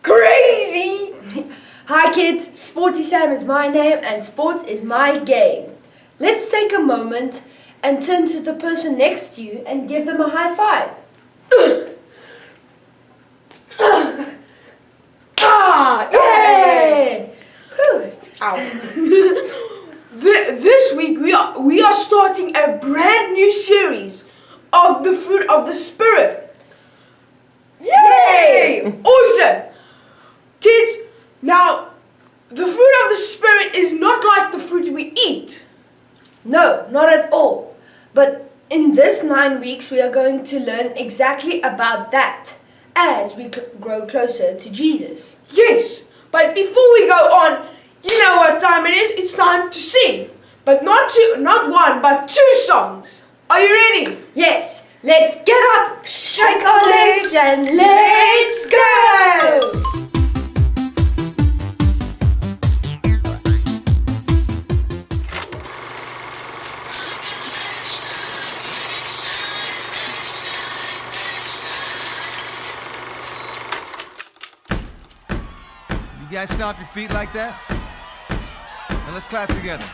Crazy! Hi kids, Sporty Sam is my name and sports is my game. Let's take a moment and turn to the person next to you and give them a high five. Yay! This week we are starting a brand new series of the fruit of the Spirit. Yay! Awesome! Kids, now the fruit of the Spirit is not like the fruit we eat. No, not at all. But in this 9 weeks we are going to learn exactly about that as we grow closer to Jesus. Yes, but before we go on, you know what time it is? It's time to sing. But not one, but 2 songs. Are you ready? Yes, let's get up, shake our legs and let's go! You guys stomp your feet like that? Now let's clap together.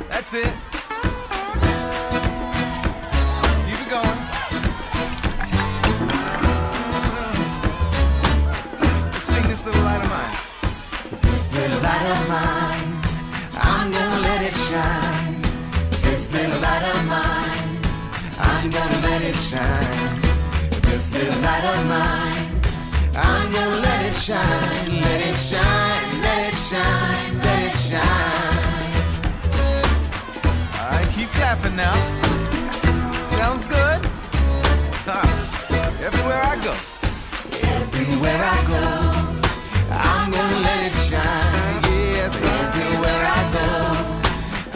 That's it. Keep it going. Let's sing this little light of mine. This little light of mine, I'm gonna let it shine. This little light of mine, I'm gonna let it shine. This little light of mine, I'm gonna let it shine, let it shine, let it shine, let it shine. All right, keep clapping now. Sounds good? Everywhere I go. Everywhere I go, I'm gonna let it shine. Yes, Everywhere I go,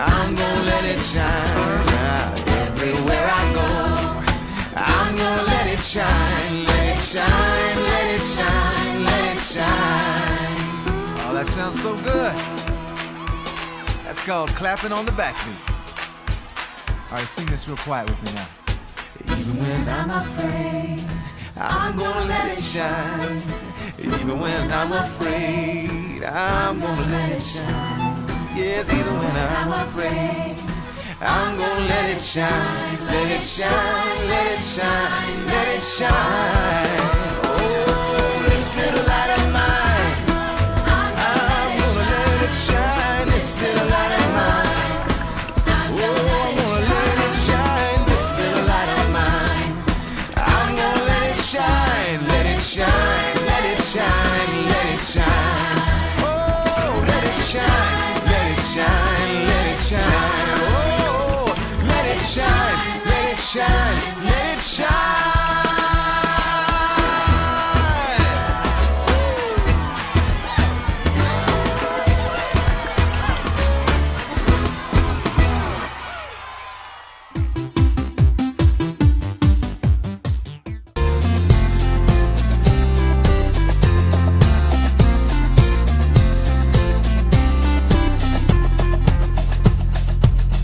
I'm gonna let it shine. Everywhere I go, I'm gonna let it shine, let it shine, let it shine, let it shine. Oh, that sounds so good. That's called clapping on the backbeat. All right, sing this real quiet with me now. Even when I'm afraid, I'm gonna let it shine. Even when I'm afraid, I'm gonna let it shine. Yes, even when I'm afraid, I'm gonna let it shine, let it shine, let it shine, let it shine. Oh, this little light of mine, I'm gonna let it shine. This little light of mine, I'm gonna let it shine. This little light of mine, I'm gonna let it shine, let it shine, let it shine, let it shine. Oh, let it shine, let it shine, let it shine. Oh, let it shine, let it shine, let it shine.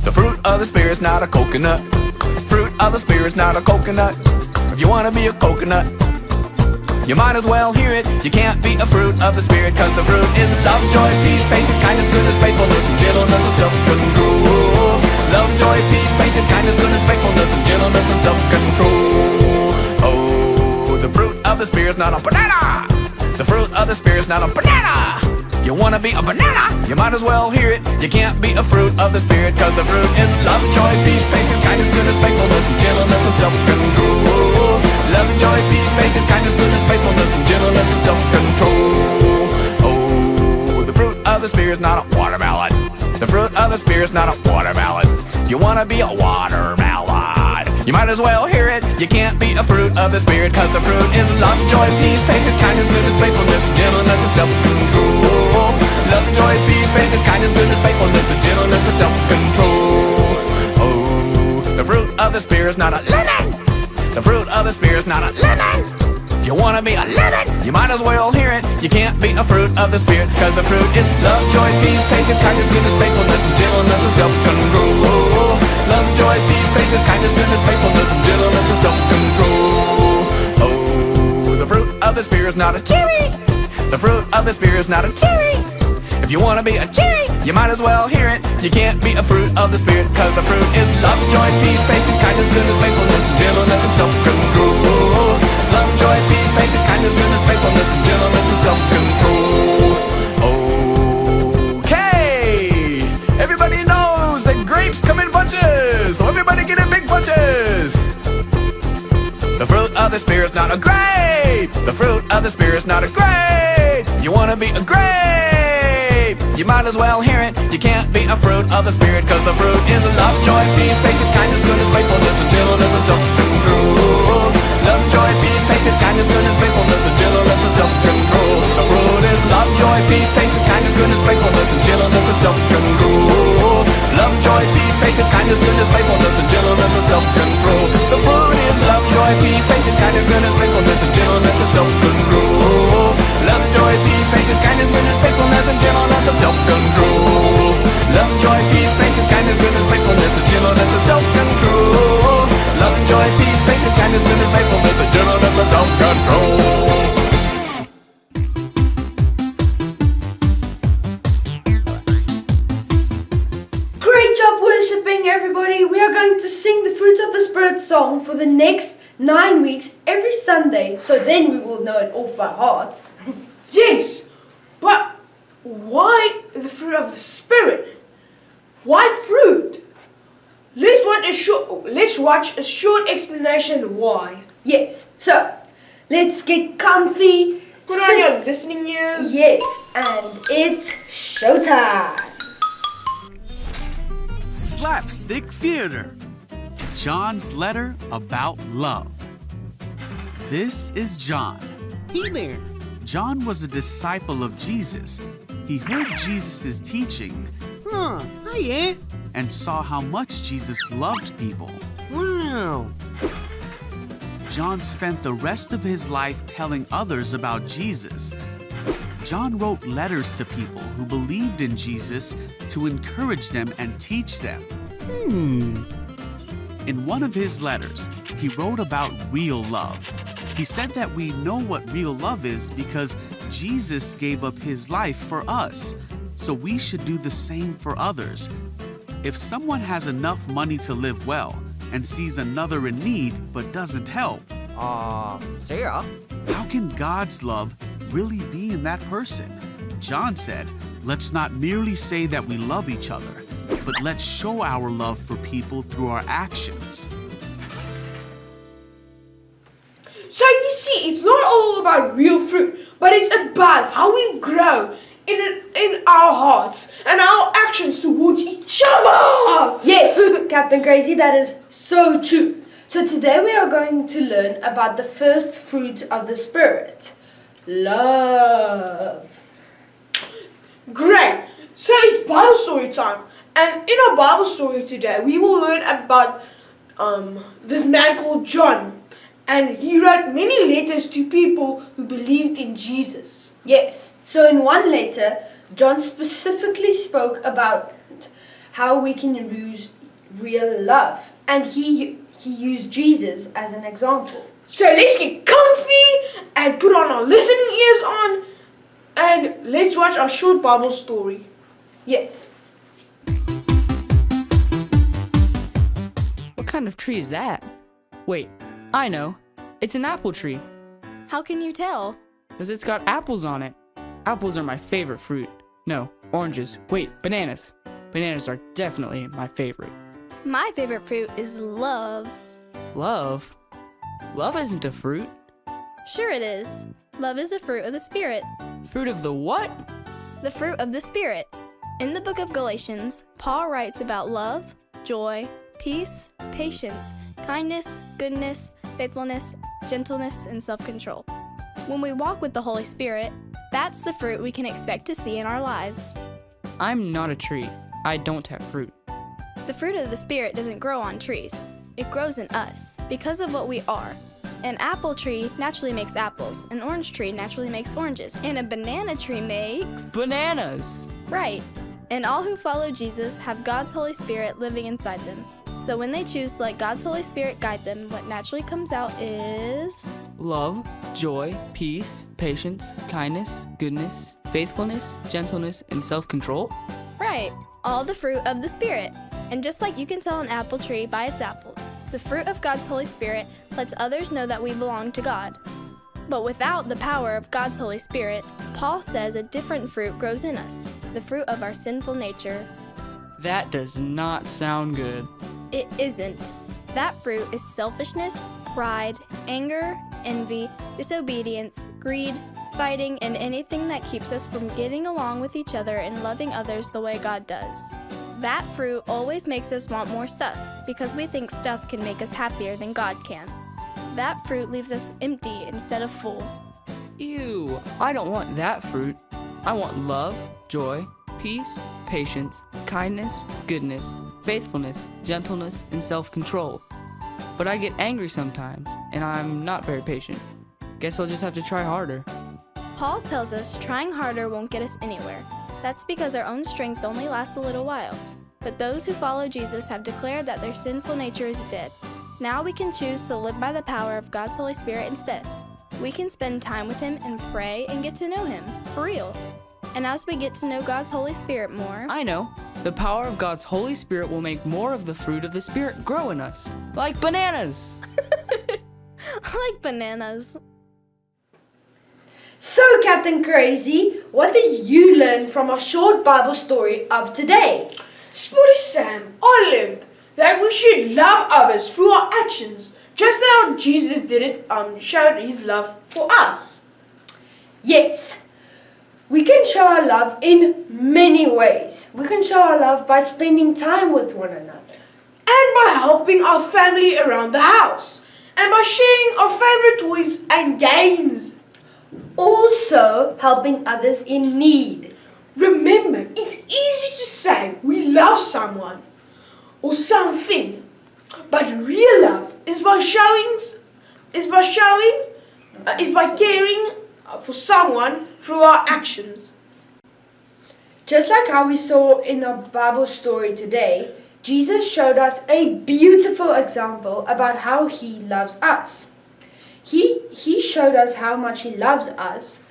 The fruit of the Spirit's not a coconut. Fruit of the Spirit's not a coconut. If you wanna be a coconut, you might as well hear it. You can't be a fruit of the Spirit, cause the fruit is love, joy, peace, patience, kindness, goodness, faithfulness, and gentleness, and self-control. Love, joy, peace, patience, kindness, goodness, faithfulness, and gentleness, and self-control. Oh, the fruit of the Spirit's not a banana. The fruit of the Spirit's not a banana. You wanna be a banana? You might as well hear it. You can't be a fruit of the Spirit, cause the fruit is love, joy, peace, patience, kindness, goodness, faithfulness, and gentleness, and self-control. Love, joy, peace, patience, kindness, goodness, faithfulness, and gentleness, and self-control. Oh, the fruit of the Spirit's not a watermelon. The fruit of the Spirit's not a watermelon. You wanna be a watermelon? You might as well hear it. You can't be a fruit of the Spirit, cause the fruit is love, joy, peace, patience, kindness, goodness, faithfulness, gentleness, and self-control. Love, joy, peace, patience, kindness, goodness, faithfulness, and gentleness, and self-control. Oh, the fruit of the Spirit's not a lemon. The fruit of the Spirit's not a lemon. If you wanna be a lemon, you might as well hear it. You can't be a fruit of the Spirit, cause the fruit is love, joy, peace, patience, kindness, goodness, faithfulness, and gentleness, and self-control. Love, joy, peace, patience, kindness, goodness, faithfulness, and gentleness, and self-control. Oh, the fruit Spirit's not a cherry. The fruit of the Spirit's not a cherry. If you wanna be a cherry, you might as well hear it. You can't be a fruit of the Spirit, cause the fruit is love, joy, peace, patience, kindness, goodness, faithfulness, and gentleness, and self-control. Love, joy, peace, patience, kindness, goodness, faithfulness, and gentleness, and self-control. Okay! Everybody knows that grapes come in bunches, so everybody get in big bunches. The fruit of the Spirit's not a grape. The fruit of the Spirit's not a grape. You wanna be a grape, you might as well hear it. You can't be a fruit of the Spirit, cause the fruit is love, joy, peace, patience, kindness, goodness, faithfulness, and gentleness, and self-control. Love, joy, peace, patience, kindness, goodness, faithfulness, and gentleness, and self-control. The fruit is love, joy, peace, patience, kindness, goodness, faithfulness, and gentleness, and self-control. Love, joy, peace, patience, kindness, goodness, faithfulness, and gentleness, and self-control. The fruit is love, joy, peace, patience, kindness, goodness, faithfulness, and gentleness, and self-control. Love, joy, peace, patience, kindness, goodness, faithfulness, and gentleness, and self-control. Love, joy, peace, patience, kindness, goodness, faithfulness, and gentleness, and self-control. Love, joy, peace, patience, kindness, goodness, faithfulness, and gentleness, and self-control. Great job worshipping, everybody. We are going to sing the Fruit of the Spirit song for the next 9 weeks every Sunday, so then we will know it off by heart. Yes, but why the fruit of the Spirit? Why fruit? Let's watch a short explanation why. Yes, so let's get comfy. Put on your listening ears. Yes, and it's showtime. Slapstick Theater. John's letter about love. This is John. Hey there. John was a disciple of Jesus. He heard Jesus' teaching Huh, hiya. and saw how much Jesus loved people. Wow. John spent the rest of his life telling others about Jesus. John wrote letters to people who believed in Jesus to encourage them and teach them. In one of his letters, he wrote about real love. He said that we know what real love is because Jesus gave up his life for us, so we should do the same for others. If someone has enough money to live well and sees another in need but doesn't help, Sarah. how can God's love really be in that person? John said, let's not merely say that we love each other, but let's show our love for people through our actions. So you see, it's not all about real fruit, but it's about how we grow in our hearts and our actions towards each other. Yes, Captain Crazy, that is so true. So today we are going to learn about the first fruit of the Spirit, love. Great. So it's Bible story time. And in our Bible story today, we will learn about this man called John. And he wrote many letters to people who believed in Jesus. Yes, so in one letter, John specifically spoke about how we can use real love. And he used Jesus as an example. So let's get comfy and put on our listening ears on. And let's watch our short Bible story. Yes. What kind of tree is that? Wait, I know. It's an apple tree, How can you tell? because it's got apples on it. Apples are my favorite fruit. No, oranges. Wait, bananas. Bananas are definitely my favorite. My favorite fruit is love. Love? Love isn't a fruit. Sure it is. Love is a fruit of the Spirit. Fruit of the what? The fruit of the Spirit. In the book of Galatians, Paul writes about love, joy, peace, patience, kindness, goodness, faithfulness, gentleness, and self-control. When we walk with the Holy Spirit, that's the fruit we can expect to see in our lives. I'm not a tree. I don't have fruit. The fruit of the Spirit doesn't grow on trees. It grows in us, because of what we are. An apple tree naturally makes apples, an orange tree naturally makes oranges, and a banana tree makes... Bananas! Right. And all who follow Jesus have God's Holy Spirit living inside them. So when they choose to let God's Holy Spirit guide them, what naturally comes out is... love, joy, peace, patience, kindness, goodness, faithfulness, gentleness, and self-control? Right, all the fruit of the Spirit. And just like you can tell an apple tree by its apples, the fruit of God's Holy Spirit lets others know that we belong to God. But without the power of God's Holy Spirit, Paul says a different fruit grows in us, the fruit of our sinful nature. That does not sound good. It isn't. That fruit is selfishness, pride, anger, envy, disobedience, greed, fighting, and anything that keeps us from getting along with each other and loving others the way God does. That fruit always makes us want more stuff because we think stuff can make us happier than God can. That fruit leaves us empty instead of full. Ew, I don't want that fruit. I want love, joy, peace, patience, kindness, goodness, faithfulness, gentleness, and self-control. But I get angry sometimes, and I'm not very patient. Guess I'll just have to try harder. Paul tells us trying harder won't get us anywhere. That's because our own strength only lasts a little while. But those who follow Jesus have declared that their sinful nature is dead. Now we can choose to live by the power of God's Holy Spirit instead. We can spend time with Him and pray and get to know Him, for real. And as we get to know God's Holy Spirit more, I know. The power of God's Holy Spirit will make more of the fruit of the Spirit grow in us. Like bananas! like bananas. So, Captain Crazy, what did you learn from our short Bible story of today? Sporty Sam, I learned that we should love others through our actions, just how Jesus did it, showed his love for us. Yes, we can show our love in many ways. We can show our love by spending time with one another. And by helping our family around the house. And by sharing our favorite toys and games. Also, helping others in need. Remember, it's easy to say we love someone or something, but real love is by caring for someone through our actions. Just like how we saw in our Bible story today, Jesus showed us a beautiful example about how He loves us. He showed us how much He loves us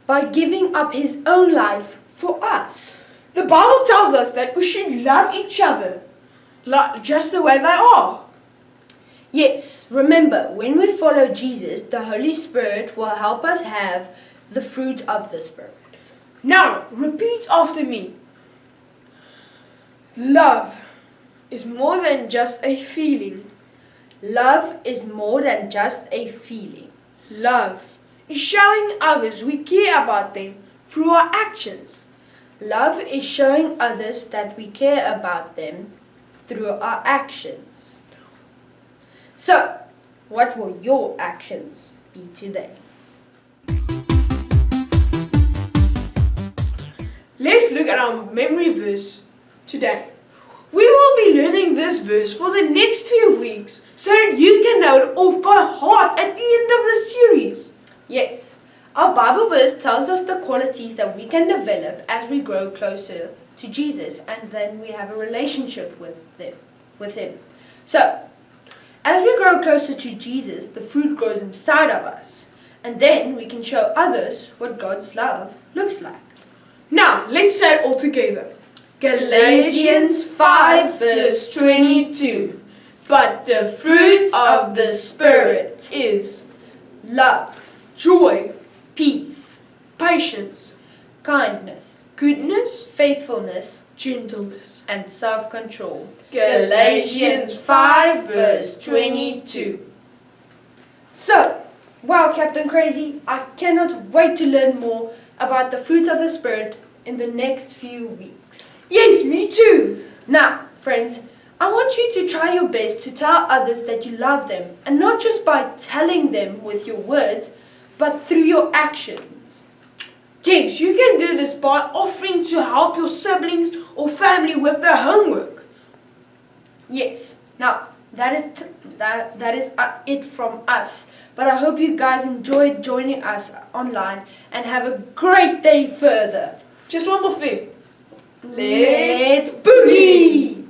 by giving up His own life for us. The Bible tells us that we should love each other just the way they are. Yes, remember, when we follow Jesus, the Holy Spirit will help us have the fruit of the Spirit. Now, repeat after me. Love is more than just a feeling. Love is more than just a feeling. Love is showing others we care about them through our actions. Love is showing others that we care about them through our actions. So, what will your actions be today? Let's look at our memory verse today. We will be learning this verse for the next few weeks so that you can know it off by heart at the end of the series. Yes, our Bible verse tells us the qualities that we can develop as we grow closer to Jesus and then we have a relationship with Him. So, as we grow closer to Jesus, the fruit grows inside of us. And then we can show others what God's love looks like. Now, let's say it all together. Galatians 5 verse 22. But the fruit of the Spirit is Love, joy, peace, patience, kindness, goodness, faithfulness, gentleness, and self-control. Galatians 5 verse 22. So, wow, Captain Crazy, I cannot wait to learn more about the fruit of the Spirit in the next few weeks. Yes, me too. Now, friends, I want you to try your best to tell others that you love them, and not just by telling them with your words, but through your actions. Yes, you can do this by offering to help your siblings or family with their homework. Yes. Now, that is it from us. But I hope you guys enjoyed joining us online and have a great day further. Just one more thing. Let's boogie!